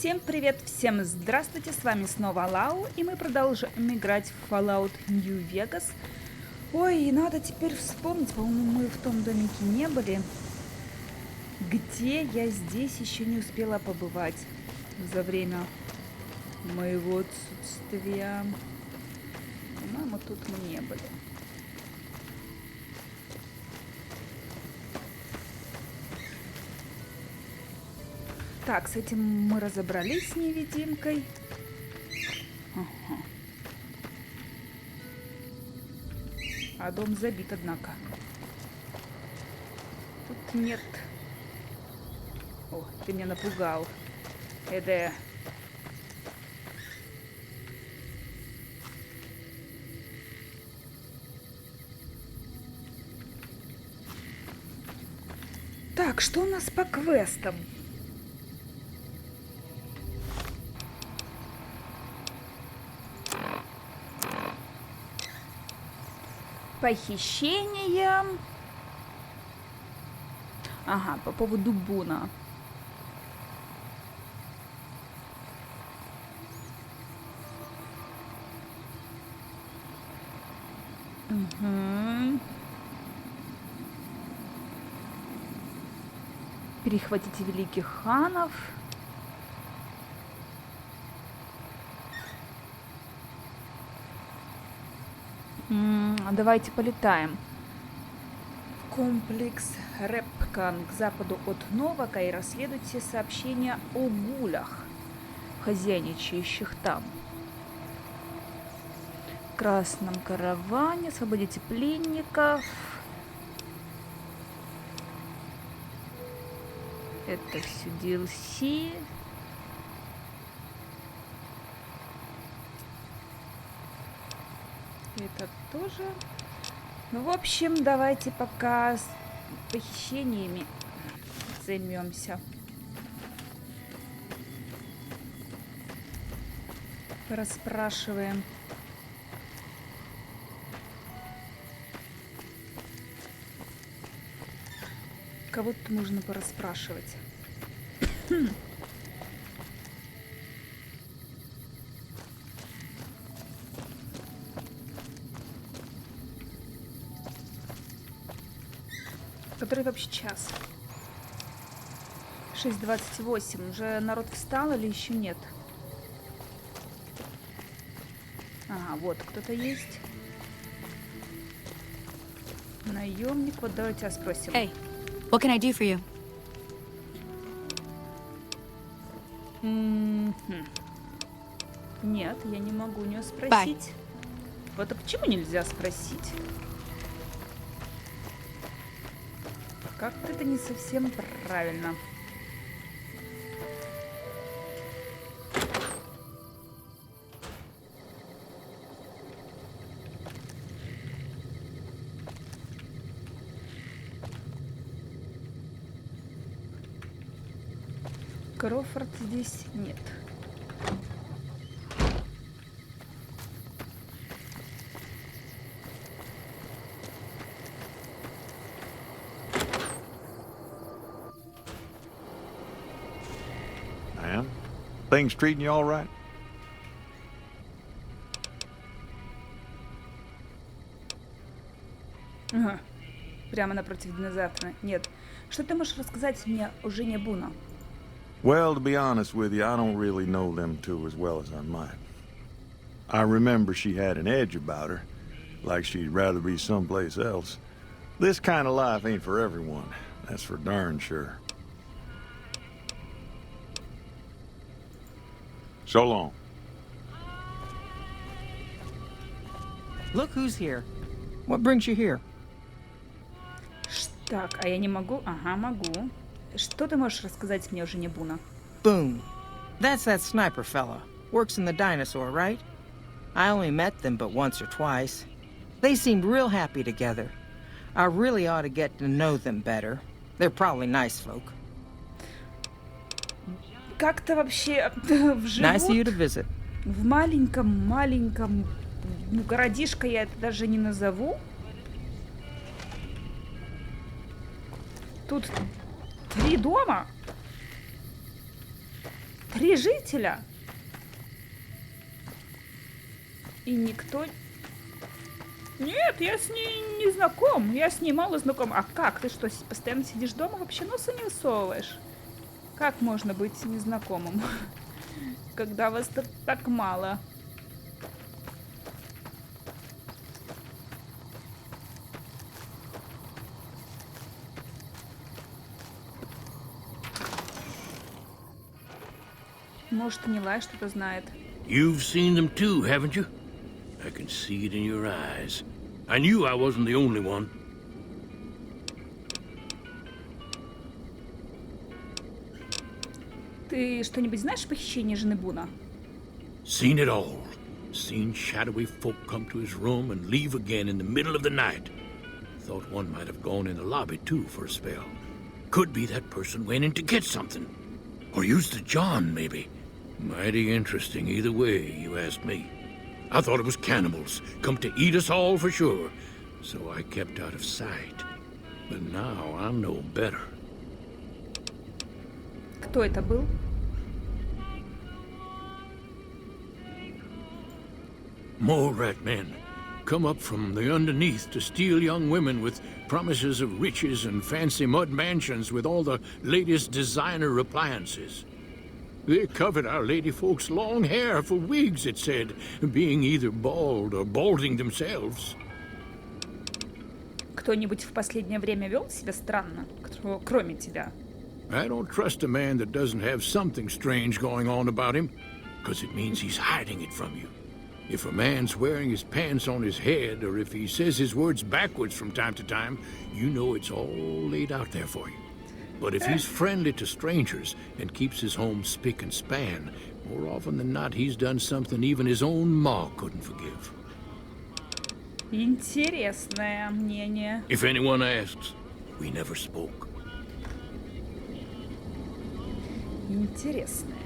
Всем привет, всем здравствуйте, с вами снова Лау, и мы продолжаем играть в Fallout New Vegas. Ой, и надо теперь вспомнить, по-моему, мы в том домике не были, где я здесь еще не успела побывать за время моего отсутствия. По-моему, тут мы не были. Так, с этим мы разобрались с невидимкой. Ага. А дом забит, однако. Тут нет. О, ты меня напугал. Эде. Так, что у нас по квестам? Похищение. Ага, по поводу Буна. Угу. Перехватите великих ханов. Давайте полетаем. Комплекс Рэпкан к западу от Новака и расследуйте сообщения о гулях, хозяйничающих там. В красном караване освободите пленников. Это все DLC. Это тоже. Ну, в общем, давайте пока с похищениями займемся. Порасспрашиваем. Кого-то нужно порасспрашивать. Который вообще час? 6:28. Уже народ встал или еще нет? Ага, вот кто-то есть. Наемник. Вот давайте спросим. Hey, what can I do for you? Нет, я не могу у нее спросить. Вот а почему нельзя спросить? Как-то это не совсем правильно. Крофорд здесь нет. Things treating you all right? Ага. Прямо напротив динозавра. Нет. Что ты можешь рассказать мне о жене Буна? Well, to be honest with you, I don't really know them two as well as I might. I remember she had an edge about her, like she'd rather be someplace else. This kind of life ain't for everyone, that's for darn sure. So long. Look who's here. What brings you here? Так, а я не могу? Ага, могу. Что ты можешь рассказать мне о жене Буна? Boone. That's that sniper fella. Works in the dinosaur, right? I only met them but once or twice. They seemed real happy together. I really ought to get to know them better. They're probably nice folk. Как-то вообще Nice of you to visit. в маленьком, ну, городишко я это даже не назову. Тут 3 дома. 3 жителя. И никто... Нет, я с ней не знаком. Я с ней мало знаком. А как? Ты что, постоянно сидишь дома? Вообще носа не высовываешь? Как можно быть незнакомым, когда вас так мало? Может, Нилай что-то знает. You've seen them too, haven't you? I can see it in your eyes. I knew I wasn't the only one. Ты что-нибудь знаешь о похищении жены Буна? Seen it all. Seen shadowy folk come to his room and leave again in the middle of the night. Thought one might have gone in the lobby too for a spell. Could be that person went in to get something. Or used the John, maybe. Mighty interesting either way, you ask me. I thought it was cannibals, come to eat us all for sure. So I kept out of sight. But now I know better. Кто это был? Mole rat men. Come up from the underneath to steal young women with promises of riches and fancy mud mansions with all the latest designer appliances. They covered our lady folks' long hair for wigs, it said, being either bald or balding themselves. Кто-нибудь в последнее время вел себя странно, кроме тебя? I don't trust a man that doesn't have something strange going on about him, because it means he's hiding it from you. If a man's wearing his pants on his head, or if he says his words backwards from time to time, you know it's all laid out there for you. But if he's friendly to strangers and keeps his home spick and span, more often than not he's done something even his own ma couldn't forgive. Интересное мнение. If anyone asks, we never spoke. Интересное.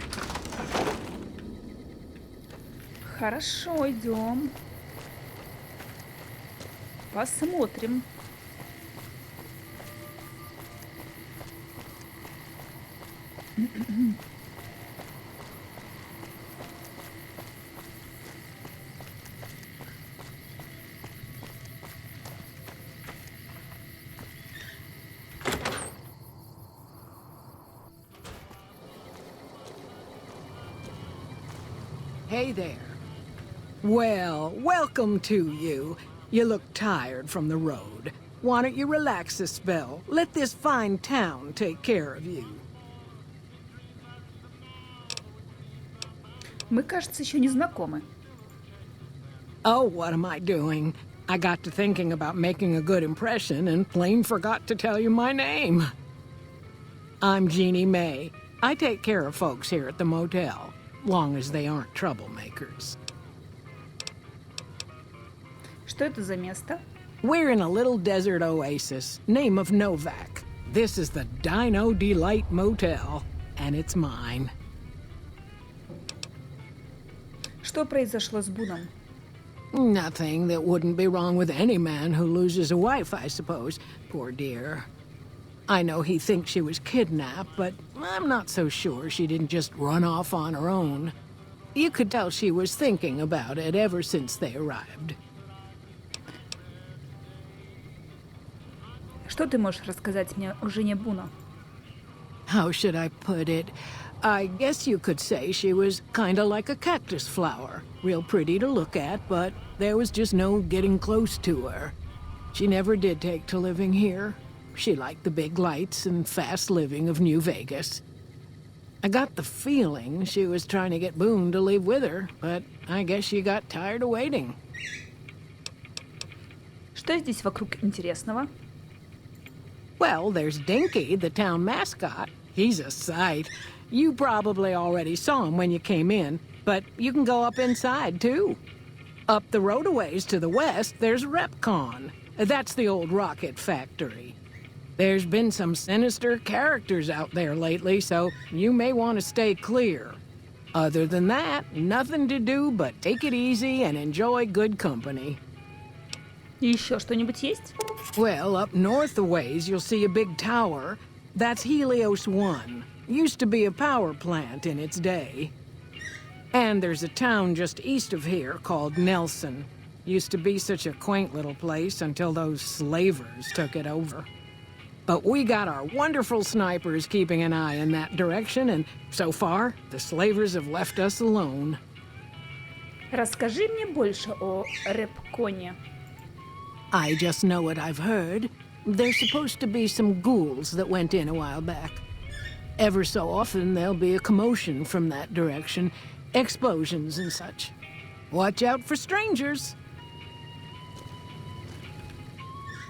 Хорошо, идем. Посмотрим. Hey there. Well, welcome to you. You look tired from the road. Why don't you relax a spell? Let this fine town take care of you. Мы, кажется, еще не знакомы. Oh, what am I doing? I got to thinking about making a good impression and plain forgot to tell you my name. I'm Jeannie May. I take care of folks here at the motel, long as they aren't troublemakers. Что это за место? We're in a little desert oasis, name of Novak. This is the Dino Delight Motel, and it's mine. Что произошло с Буном? Nothing that wouldn't be wrong with any man who loses a wife, I suppose. Poor dear. I know he thinks she was kidnapped, but I'm not so sure she didn't just run off on her own. You could tell she was thinking about it ever since they arrived. Что ты можешь рассказать мне о жене Буна? How should I put it? I guess you could say she was kinda like a cactus flower. Real pretty to look at, but there was just no getting close to her. She never did take to living here. She liked the big lights and fast living of New Vegas. I got the feeling she was trying to get Boone to leave with her, but I guess she got tired of waiting. Что здесь вокруг интересного? Well, there's Dinky, the town mascot. He's a sight. You probably already saw him when you came in, but you can go up inside, too. Up the road a ways to the west, there's Repcon. That's the old rocket factory. There's been some sinister characters out there lately, so you may want to stay clear. Other than that, nothing to do but take it easy and enjoy good company. И еще что-нибудь есть? Well, up north a ways, you'll see a big tower. That's Helios 1. Used to be a power plant in its day. And there's a town just east of here called Nelson. Used to be such a quaint little place until those slavers took it over. But we got our wonderful snipers keeping an eye in that direction, and so far, the slavers have left us alone. Расскажи мне больше о Репконе. I just know what I've heard. There's supposed to be some ghouls that went in a while back. Ever so often, there'll be a commotion from that direction, explosions and such. Watch out for strangers.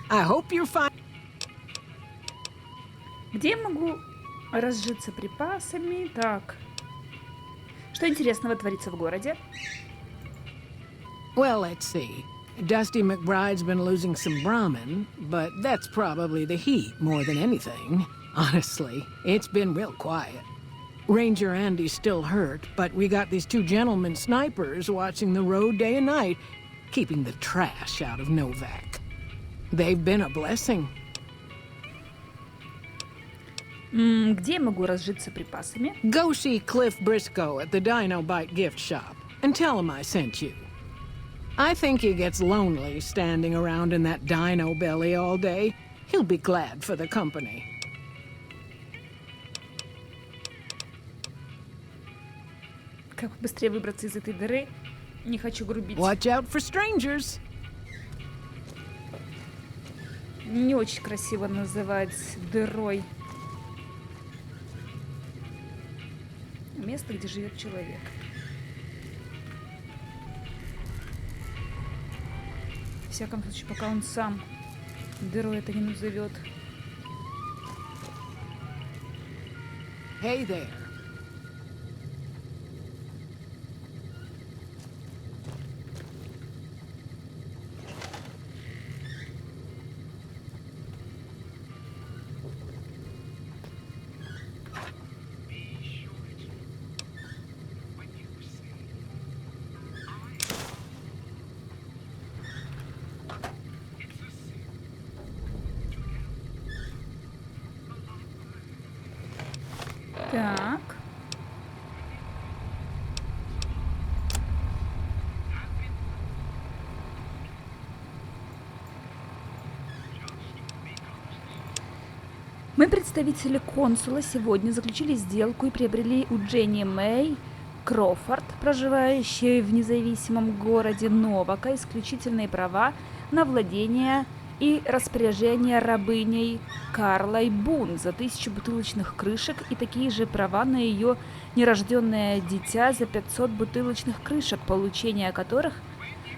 I hope you're fine. Где я могу разжиться припасами? Так. Что интересного творится в городе? Well, let's see. Dusty McBride's been losing some Brahmin, but that's probably the heat more than anything. Honestly, it's been real quiet. Ranger Andy's still hurt, but we got these two gentlemen snipers watching the road day and night, keeping the trash out of Novak. They've been a blessing. Где я могу разжиться припасами? Go see Cliff Briscoe at the Dino Bite gift shop and tell him I sent you. I think he gets lonely standing around in that dino belly all day. He'll be glad for the company. Как быстрее выбраться из этой дыры? Не хочу грубить. Watch out for strangers. Не очень красиво называть дырой место, где живет человек. В всяком случае, пока он сам дырой это не назовет. Hey there. Так. Мы, представители консула, сегодня заключили сделку и приобрели у Дженни Мэй Крофорд, проживающей в независимом городе Новака, исключительные права на владение и распоряжение рабыней Карлой Бун за 1000 бутылочных крышек и такие же права на ее нерожденное дитя за 500 бутылочных крышек, получение которых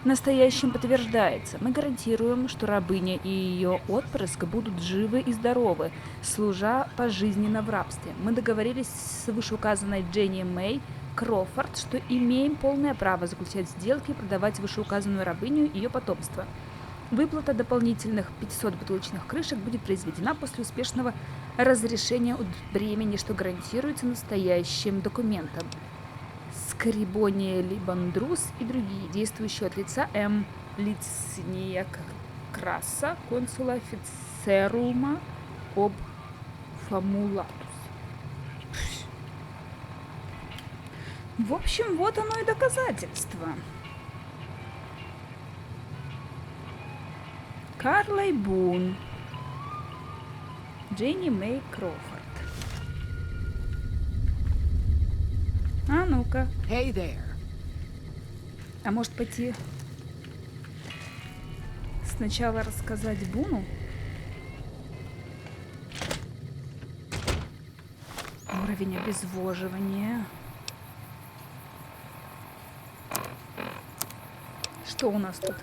настоящим подтверждается. Мы гарантируем, что рабыня и ее отпрыск будут живы и здоровы, служа пожизненно в рабстве. Мы договорились с вышеуказанной Дженни Мэй Крофорд, что имеем полное право заключать сделки и продавать вышеуказанную рабыню и ее потомство. Выплата дополнительных 500 бутылочных крышек будет произведена после успешного разрешения от бремени, что гарантируется настоящим документом. Скрибония Либандрус и другие, действующие от лица М. Лицния Краса, консула офицерума об Фамулатус. В общем, вот оно и доказательство. Карлой Бун, Дженни Мэй Крофорд. А ну-ка. Hey there. А может пойти сначала рассказать Буну? Уровень обезвоживания. Что у нас тут?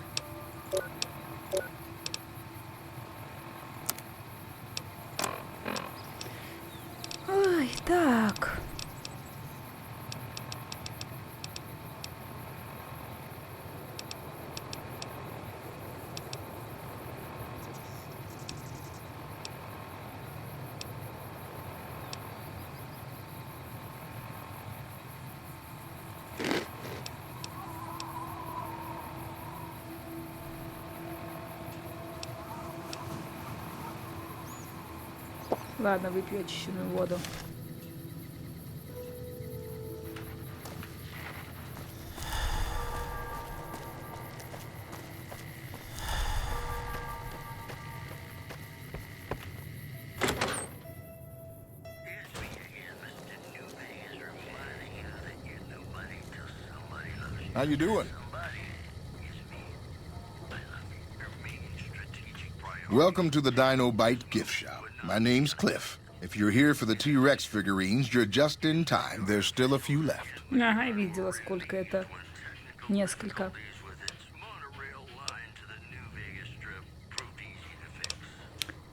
Ой, так. Ладно, выпью очищенную воду. How you doing? Welcome to the Dino Bite gift shop. My name's Cliff. If you're here for the T-Rex figurines, you're just in time. There's still a few left. Ага, видела, сколько это. Несколько.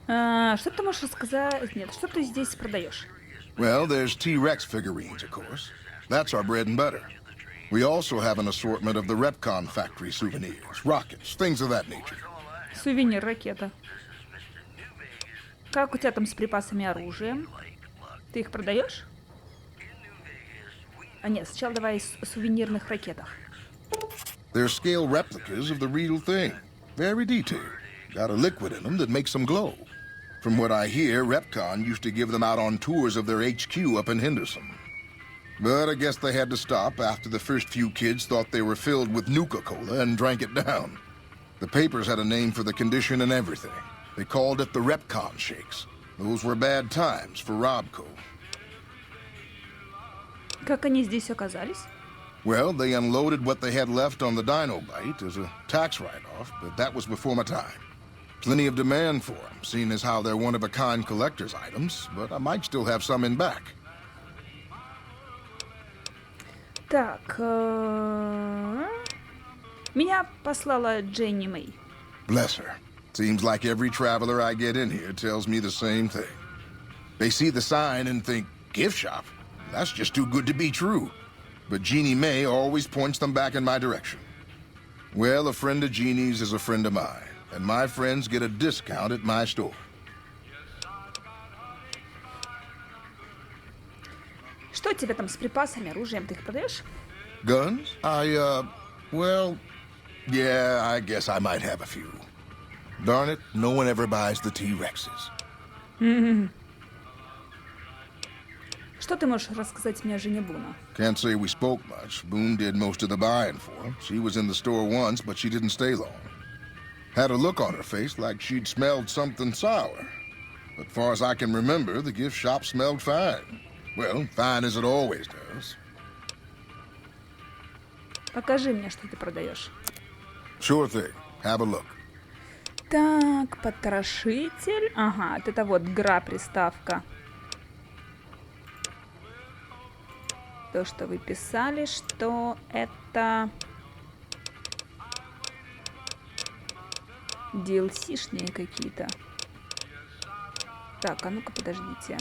Что ты можешь рассказать? Нет, что ты здесь продаешь? Well, there's T-Rex figurines, of course. That's our bread and butter. We also have an assortment of the Repcon factory souvenirs, rockets, things of that nature. Сувенир, ракета. Как у тебя там с припасами и оружием? Ты их продаешь? А нет, сначала давай о сувенирных ракетах. They're scale replicas of the real thing. Very detailed. Got a liquid in them that makes them glow. From what I hear, Repcon used to give them out on tours of their HQ up in Henderson. But I guess they had to stop after the first few kids thought they were filled with Nuka-Cola and drank it down. The papers had a name for the condition and everything. They called it the Repcon shakes. Those were bad times for Robco. Как они здесь оказались? Well, they unloaded what they had left on the Dino Bite as a tax write-off, but that was before my time. Plenty of demand for them, seeing as how they're one-of-a-kind collector's items, but I might still have some in back. Так, меня послала Дженни Мэй. Bless her. Seems like every traveler I get in here tells me the same thing. They see the sign and think, gift shop? That's just too good to be true. But Jeannie May always points them back in my direction. Well, a friend of Jeannie's is a friend of mine, and my friends get a discount at my store. Что у тебя там с припасами, оружием? Ты их продаешь? Guns? Well, yeah, I guess I might have a few. Darn it, no one ever buys the T-Rexes. Что ты можешь рассказать мне о жене Буна? Can't say we spoke much. Boone did most of the buying for him. She was in the store once, but she didn't stay long. Had a look on her face like she'd smelled something sour. But far as I can remember, the gift shop smelled fine. Well, fine as it always does. Покажи мне, что ты продаешь. Sure thing. Have a look. Так, потрошитель. Ага, это вот гра-приставка. То, что вы писали, что это DLC-шные какие-то. Так, а ну-ка, подождите.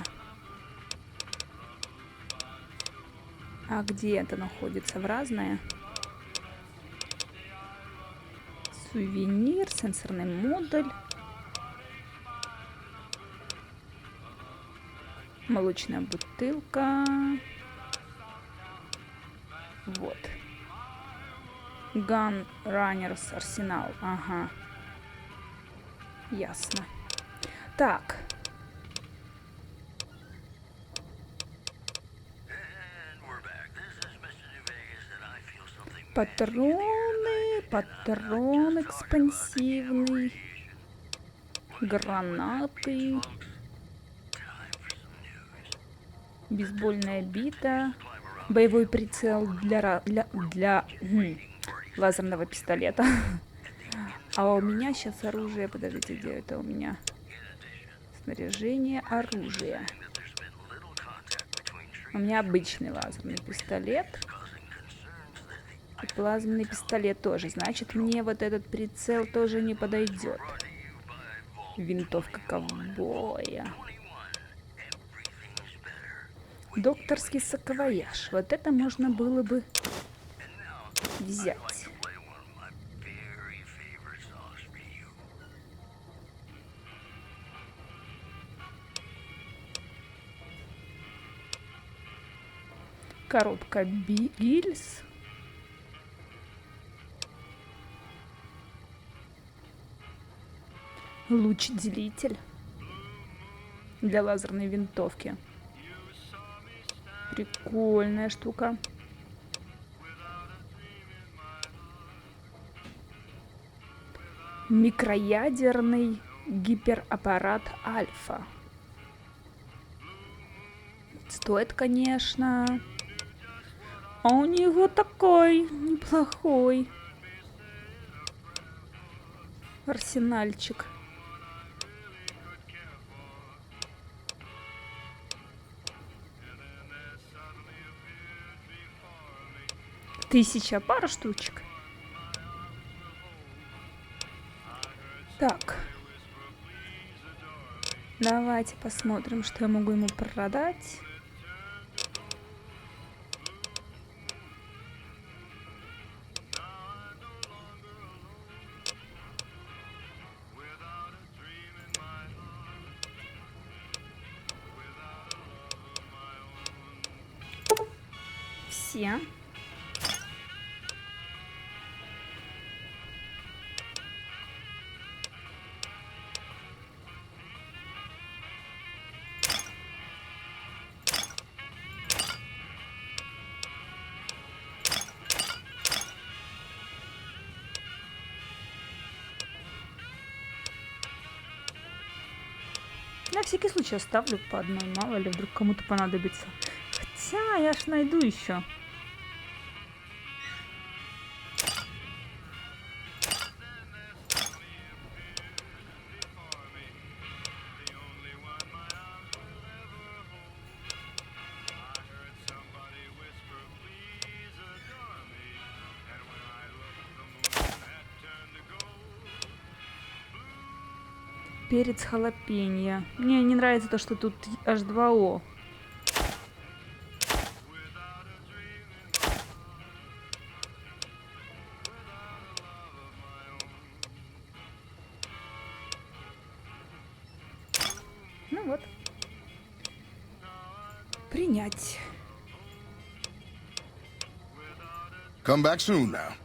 А где это находится? В разное? Сувенир, сенсорный модуль. Молочная бутылка. Вот. Gun Runners Арсенал. Ага. Ясно. Так. Патрон экспансивный. Гранаты. Бейсбольная бита. Боевой прицел для лазерного пистолета. А у меня сейчас оружие. Подождите, где это у меня? Снаряжение, оружие. У меня обычный лазерный пистолет. И плазменный пистолет тоже. Значит, мне вот этот прицел тоже не подойдет. Винтовка ковбоя. Докторский саквояж. Вот это можно было бы взять. Коробка гильз. Луч-делитель. для лазерной винтовки. Прикольная штука. Микроядерный гипераппарат Альфа. Стоит, конечно. А у него такой неплохой арсенальчик. Пара штучек. Так. Давайте посмотрим, что я могу ему продать. Все. На всякий случай оставлю по одной, мало ли, вдруг кому-то понадобится. Хотя я ж найду еще. Перец халапеньо. Мне не нравится то, что тут H2O. Ну вот. Принять. Come back soon now.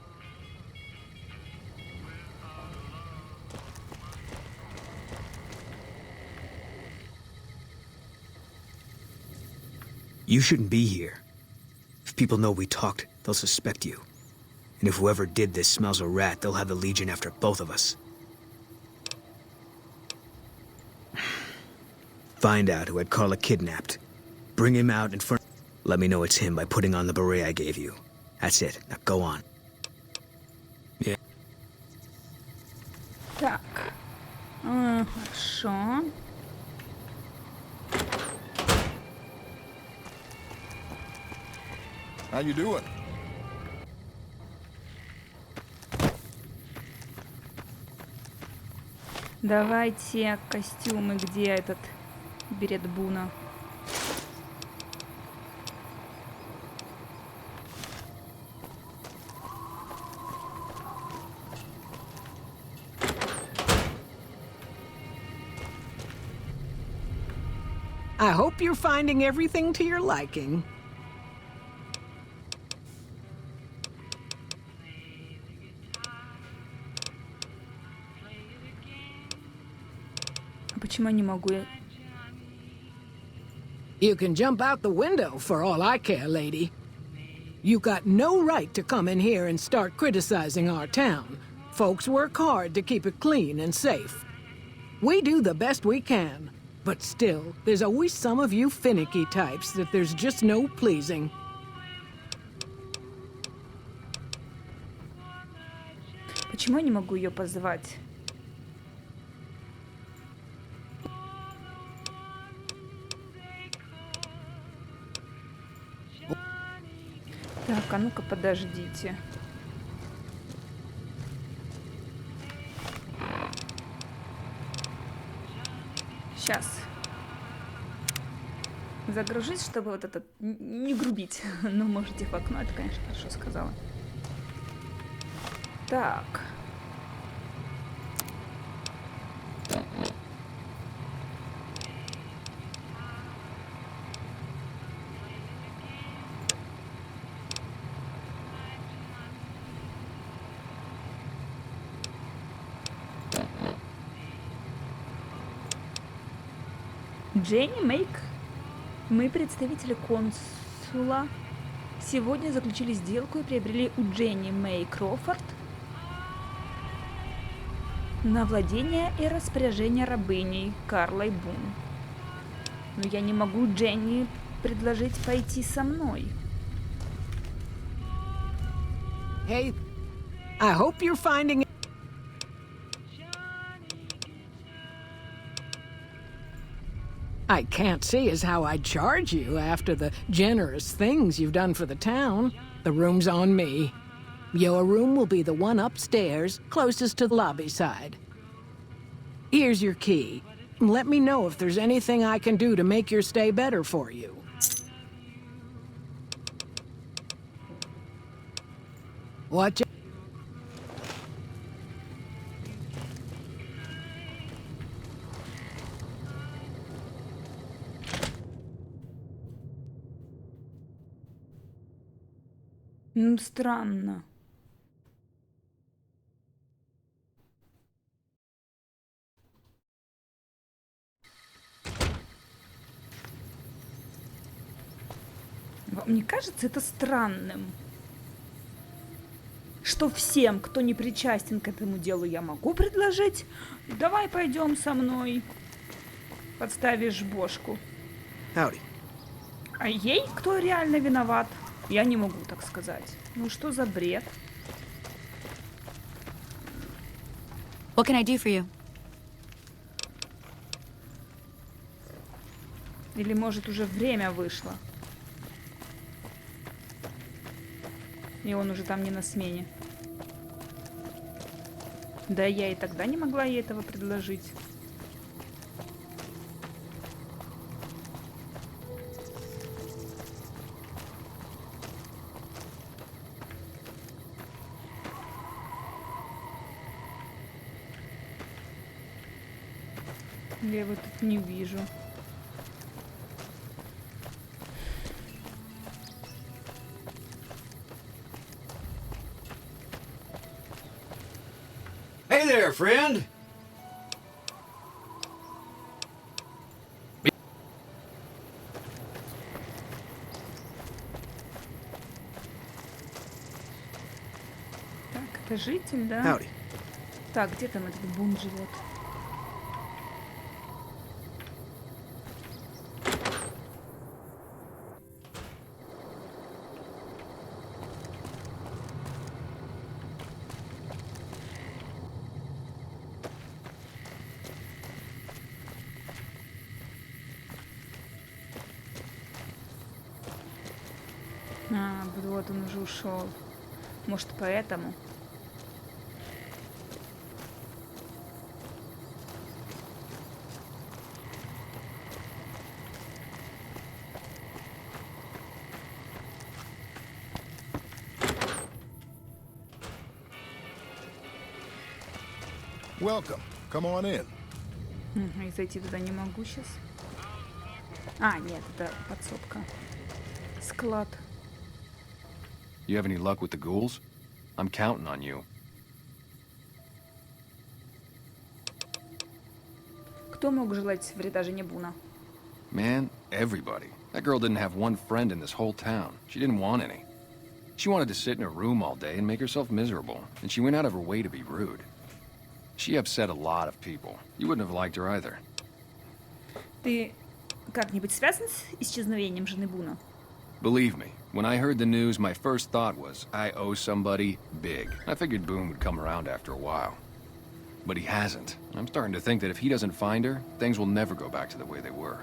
You shouldn't be here. If people know we talked, they'll suspect you. And if whoever did this smells a rat, they'll have the Legion after both of us. Find out who had Carla kidnapped. Bring him out in front. Let me know it's him by putting on the beret I gave you. That's it. Now go on. Yeah. Так. Хорошо. How you doing? Давайте костюмы, где этот берет Буна. I hope you're finding everything to your liking. А почему я не могу? You can jump out the window for all I care, lady. You got no right to come in here and start criticizing our town. Folks work hard to keep it clean and safe. We do the best we can. But still, there's always some of you finicky types that there's just no pleasing. Почему я не могу ее позвать? Так, а ну-ка подождите. Сейчас. Загружусь, чтобы вот этот не грубить. Ну, можете в окно, это, конечно, хорошо сказала. Так. Дженни Мейк. Мы, представители консула, сегодня заключили сделку и приобрели у Дженни Мэй Крофорд на владение и распоряжение рабыней Карлой Бун. Но я не могу Дженни предложить пойти со мной. Hey, I hope you're finding it. I can't see as how I'd charge you after the generous things you've done for the town. The room's on me. Your room will be the one upstairs, closest to the lobby side. Here's your key. Let me know if there's anything I can do to make your stay better for you. Watch it. Ну, странно. Вам не кажется это странным? Что всем, кто не причастен к этому делу, я могу предложить? Давай пойдем со мной. Подставишь бошку. Howdy. А ей кто реально виноват? Я не могу так сказать. Ну что за бред? What can I do for you? Или может уже время вышло? И он уже там не на смене. Да я и тогда не могла ей этого предложить. Я его тут не вижу. Hey there, friend! Так, это житель, да? Howdy. Так, где там этот Бун живет? А, вот он уже ушел. Может, поэтому? Welcome. Come on in. И зайти туда не могу сейчас. А, нет, это подсобка. Склад. You have any luck with the ghouls? I'm counting on you. Кто мог желать вреда жене Буна? Man, everybody. That girl didn't have one friend in this whole town. She didn't want any. She wanted to sit in her room all day and make herself miserable, and she went out of her way to be rude. She upset a lot of people. You wouldn't have liked her either. Ты как-нибудь связан с исчезновением жены Буна? Believe me, when I heard the news, my first thought was, I owe somebody big. I figured Boone would come around after a while. But he hasn't. I'm starting to think that if he doesn't find her, things will never go back to the way they were.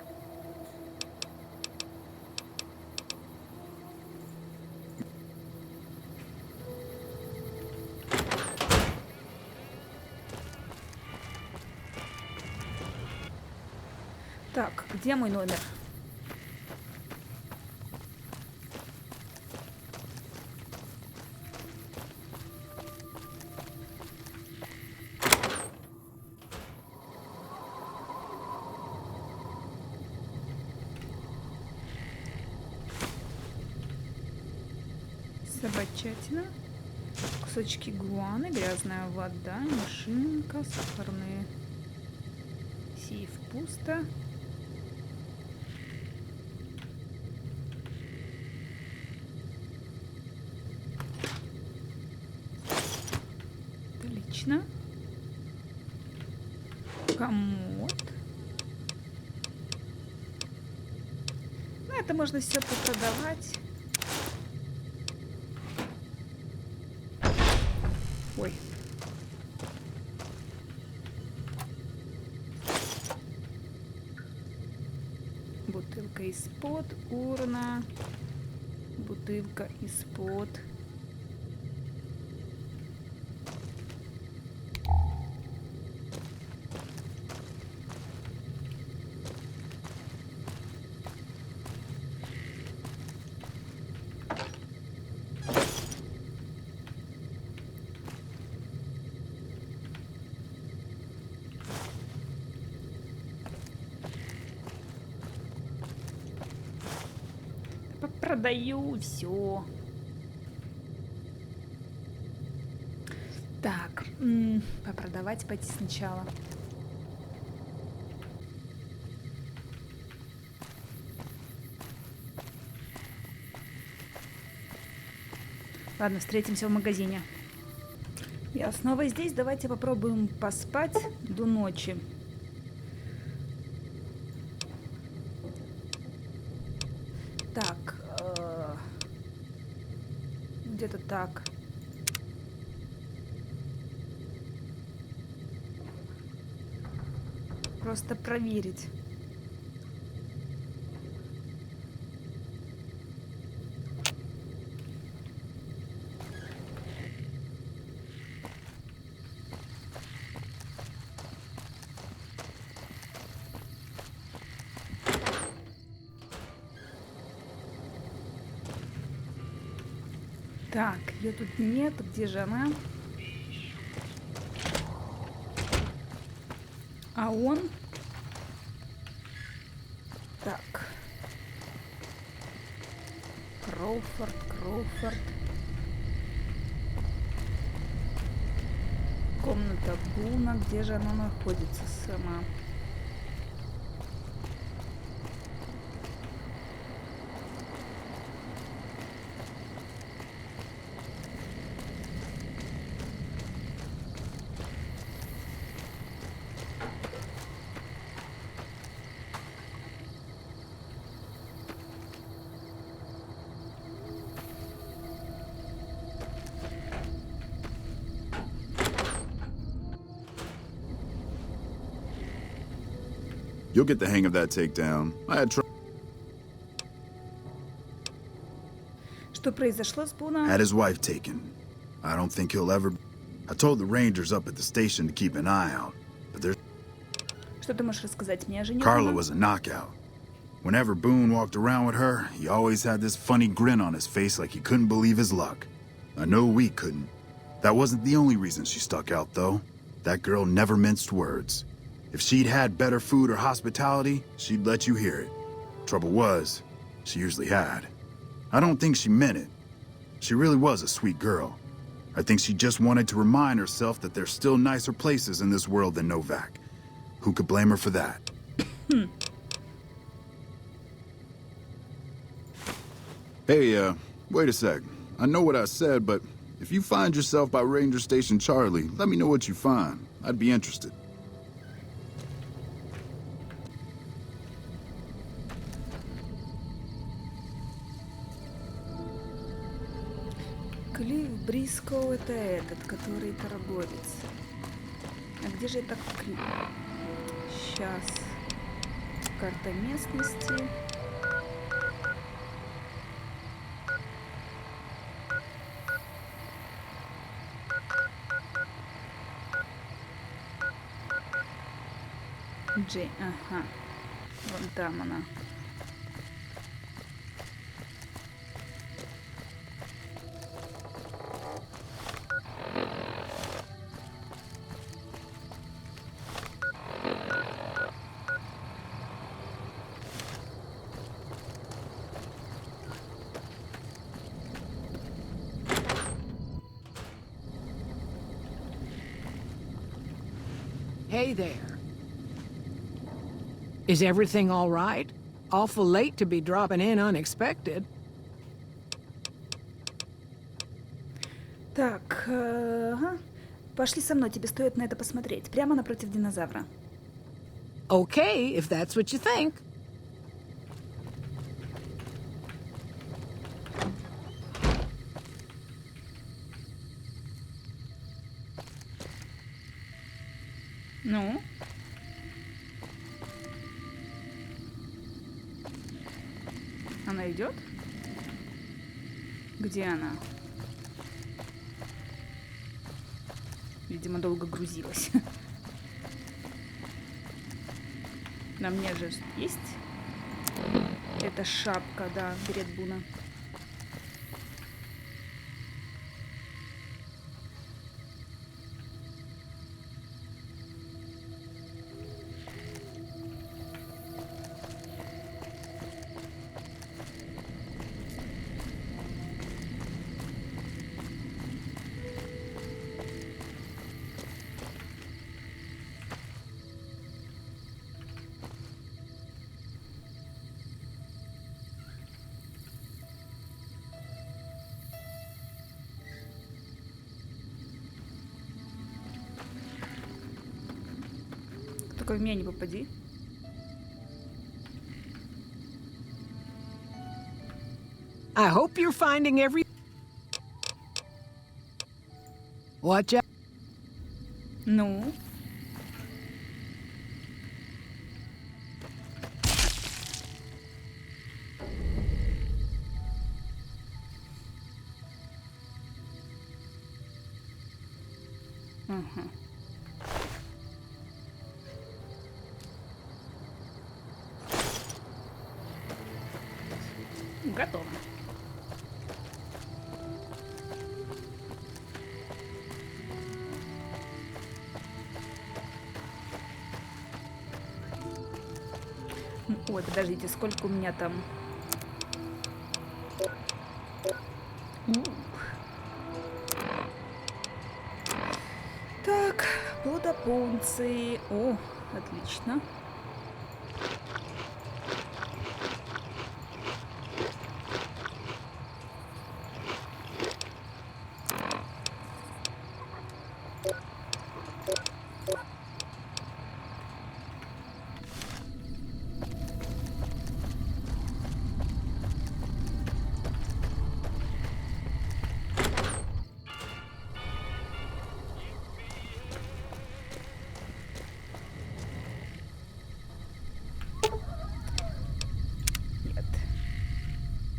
Так, где мой номер? Собачатина, кусочки гуаны, грязная вода, машинка, сахарные. Сейф пусто. Отлично. Комод. Ну, это можно все попродавать. Ой. Бутылка из-под, урна. Бутылка из-под. Продаю все. Так, попродавать пойти сначала. Ладно, встретимся в магазине. Я снова здесь. Давайте попробуем поспать до ночи. Так, где-то так. Просто проверить. Так, ее тут нет. Где же она? А он? Так. Кроуфорд. Комната Буна. Где же она находится сама? You'll get the hang of that takedown. I had Что произошло с Буна? had his wife taken. I don't think he'll ever... I told the rangers up at the station to keep an eye out, but there's... Что ты можешь рассказать мне о жене Carla Буна? was a knockout. Whenever Boone walked around with her, he always had this funny grin on his face like he couldn't believe his luck. I know we couldn't. That wasn't the only reason she stuck out, though. That girl never minced words. If she'd had better food or hospitality, she'd let you hear it. Trouble was, she usually had. I don't think she meant it. She really was a sweet girl. I think she just wanted to remind herself that there's still nicer places in this world than Novak. Who could blame her for that? Hey, wait a sec. I know what I said, but if you find yourself by Ranger Station Charlie, let me know what you find. I'd be interested. Клифф Брискоу — это этот, который торговец. А где же это Клифф? Сейчас. Карта местности. Джей, ага. Вон там она. Hey there. Is everything all right? Awful late to be dropping in unexpected. Так, ага. Пошли со мной, тебе стоит на это посмотреть. Прямо напротив динозавра. Okay, if that's what you think. Ну? Она идет? Где она? Видимо, долго грузилась. На мне же есть эта шапка, да, берет Буна. Только в меня не попади. I hope you're finding every... Watch out. Ну? Ага. Готово. Ой, подождите, сколько у меня там? Так, плодополнцы. О, отлично.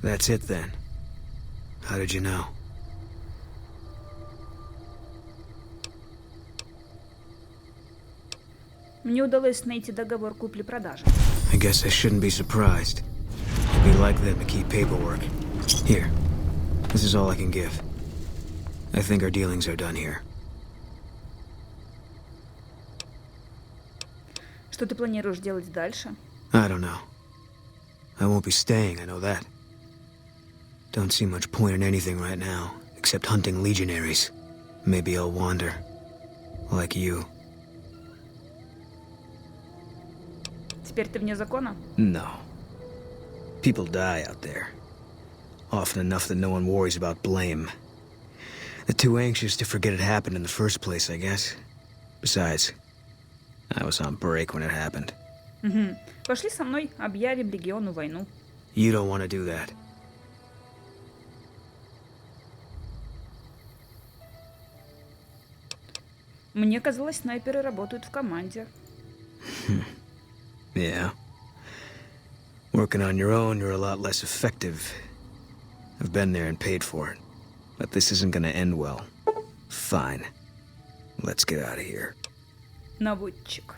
That's it then. How did you know? Мне удалось найти договор купли-продажи. I guess I shouldn't be surprised. It'd be like them to keep paperwork. Here. This is all I can give. I think our dealings are done here. Что ты планируешь делать дальше? I don't know. I won't be staying, I know that. Don't see much point in anything right now, except hunting legionaries. Maybe I'll wander. Like you. Теперь ты вне закона? No. People die out there. Often enough that no one worries about blame. They're too anxious to forget it happened in the first place, I guess. Besides, I was on break when it happened. Угу. Пошли со мной, объявим легиону войну. You don't want to do that. Мне казалось, снайперы работают в команде. Yeah. Working on your own, you're a lot less effective. I've been there and paid for it. But this isn't gonna end well. Fine. Let's get out of here. Наводчик.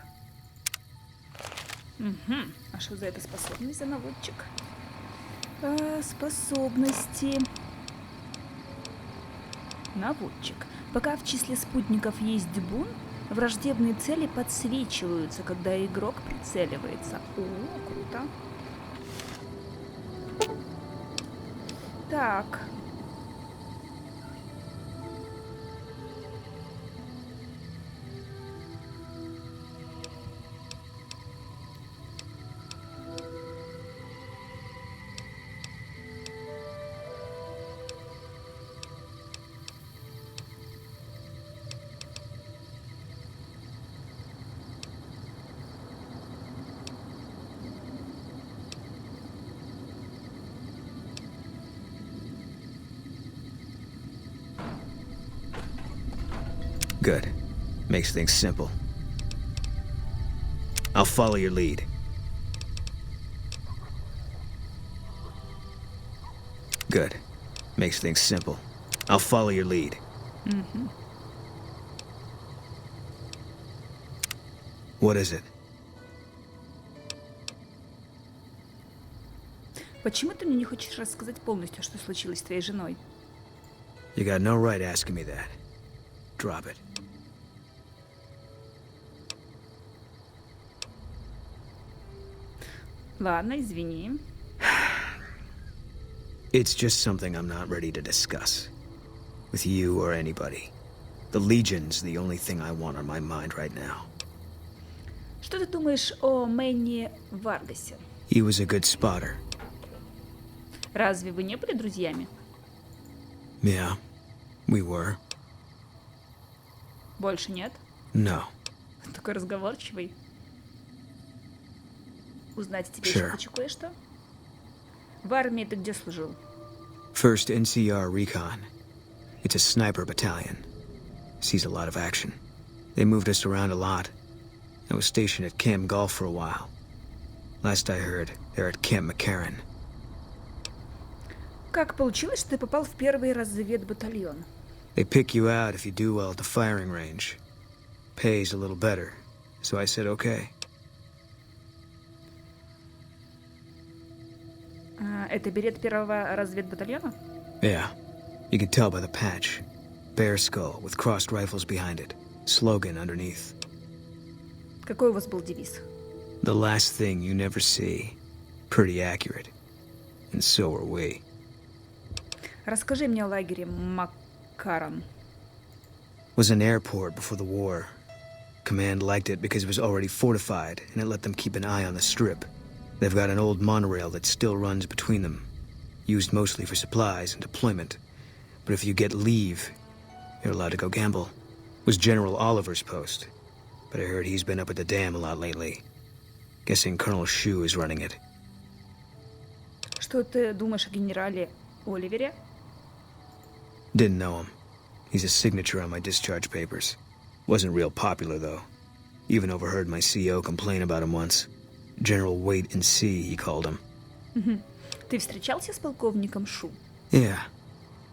Угу. А что за это способность за наводчик? Способности. Наводчик. Пока в числе спутников есть Бун, враждебные цели подсвечиваются, когда игрок прицеливается. О, круто. Так. Good. Makes things simple. I'll follow your lead. Good. Makes things simple. I'll follow your lead. What is it? Почему ты мне не хочешь рассказать полностью, что случилось с твоей женой? You got no right asking me that. Drop it. Ладно, извини. It's just something I'm not ready to discuss. With you or anybody. The Legion's the only thing I want on my mind right now. Что ты думаешь о Мэнни Варгасе? He was a good spotter. Разве вы не были друзьями? Yeah, we were. Больше нет? No. Такой разговорчивый. Узнать тебе Sure. еще хочу кое-что? В армии ты где служил? First NCR Recon. It's a sniper battalion. Sees a lot of action. They moved us around a lot. I was stationed at Camp Golf for a while. Last I heard, they're at Camp McCarran. Как получилось, что ты попал в первый разведбатальон? They pick you out if you do well at the firing range. Pays a little better, so I said okay. Это берет первого разведбатальона? Yeah, you can tell by the patch. Bear skull with crossed rifles behind it. Slogan underneath. Какой у вас был девиз? The last thing you never see. Pretty accurate. And so are we. Расскажи мне о лагере Макарон. Was an airport before the war. Command liked it because it was already fortified, and it let them keep an eye on the strip. They've got an old monorail that still runs between them. Used mostly for supplies and deployment. But if you get leave, you're allowed to go gamble. Was General Oliver's post. But I heard he's been up at the dam a lot lately. Guessing Colonel Shu is running it. Что ты думаешь о генерале Оливере? Didn't know him. He's a signature on my discharge papers. Wasn't real popular, though. Even overheard my CO complain about him once. General Wait and See, he called him. Ты встречался с полковником Шу? Yeah.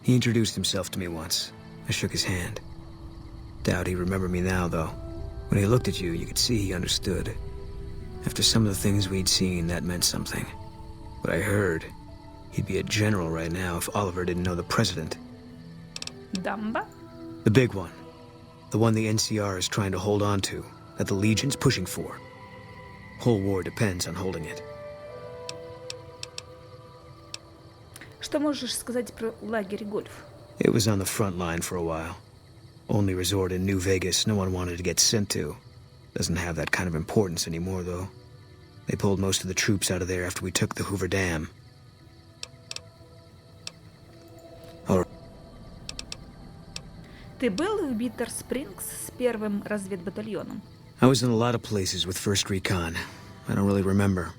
He introduced himself to me once. I shook his hand. Doubt he remembered me now, though. When he looked at you, you could see he understood. After some of the things we'd seen, that meant something. But I heard he'd be a general right now if Oliver didn't know the president. Дамба? The big one. The one the NCR is trying to hold on to, that the Legion's pushing for. Whole war depends on holding it. Что можешь сказать про лагерь Гольф? It was on the front line for a while. Only resort in New Vegas no one wanted to get sent to. Doesn't have that kind of importance anymore, though. They pulled most of the troops out of there after we took the Hoover Dam. All right. Ты был в Биттер-Спрингс с первым разведбатальоном? I was in a lot of places with First Recon. I don't really remember.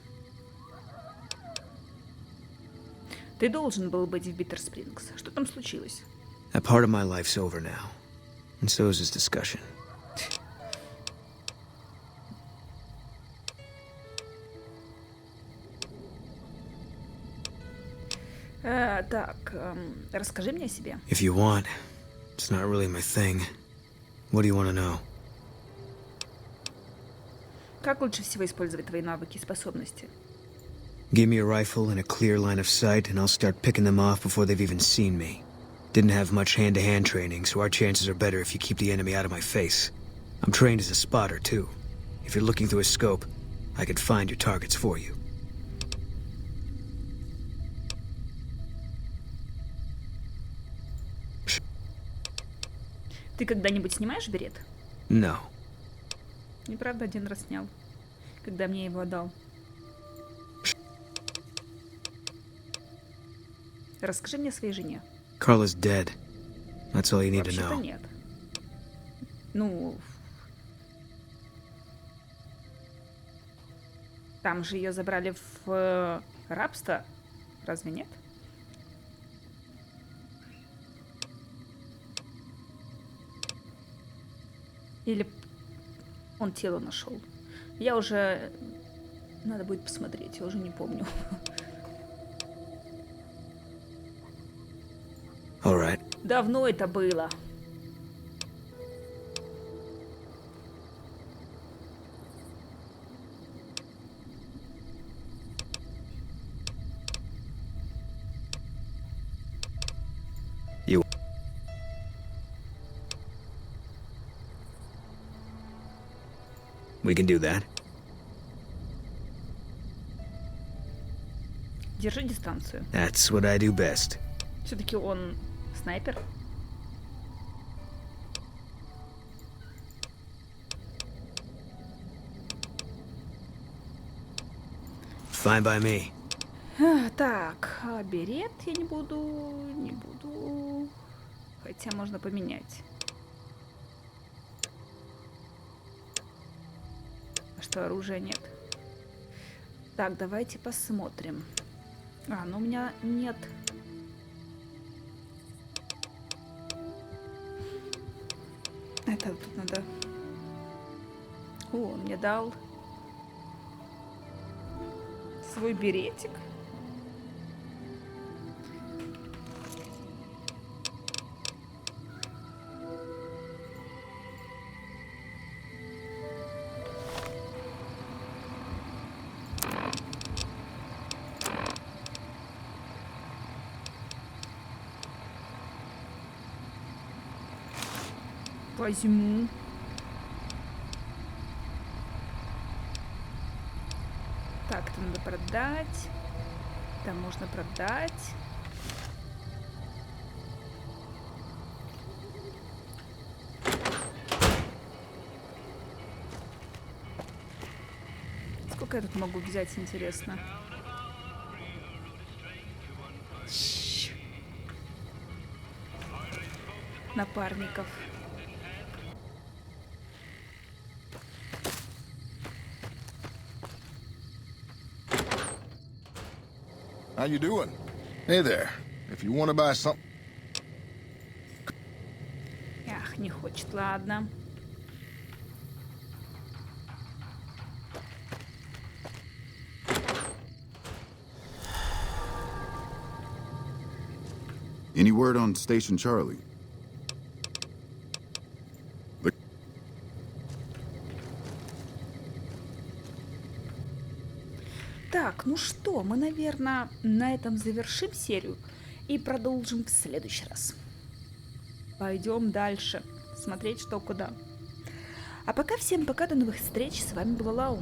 Ты должен был быть в Биттер-Спрингс. Что там случилось? That part of my life's over now. And so is this discussion. Расскажи мне о себе. If you want. It's not really my thing. What do you want to know? Как лучше всего использовать твои навыки и способности? Give me a rifle and a clear line of sight, and I'll start picking them off before they've even seen me. Didn't have much hand-to-hand training, so our chances are better if you keep the enemy out of my face. I'm trained as a spotter, too. If you're looking through a scope, I could find your targets for you. Ты когда-нибудь снимаешь берет? No. Неправда, один раз снял, когда мне его отдал. Расскажи мне о своей жене. Carla's dead. That's all you need to Вообще-то know. нет. Ну... Там же ее забрали в рабство. Разве нет? Или он тело нашел. Я уже... Надо будет посмотреть, я уже не помню. All right. Давно это было. You. We can do that. Держи дистанцию. That's what I do best. Все-таки он снайпер. Fine by me. Так, а берет я не буду. Хотя можно поменять. А что, оружия нет? Так, давайте посмотрим. А, ну у меня нет. Это тут надо. О, он мне дал свой беретик. Возьму. Так, это надо продать. Там можно продать. Сколько я тут могу взять, интересно? Напарников. How you doing? Hey there. If you want to buy something... Ах, не хочет, ладно. Any word on Station Charlie? Так, ну что, мы, наверное, на этом завершим серию и продолжим в следующий раз. Пойдем дальше, смотреть что куда. А пока всем пока, до новых встреч. С вами была Лау.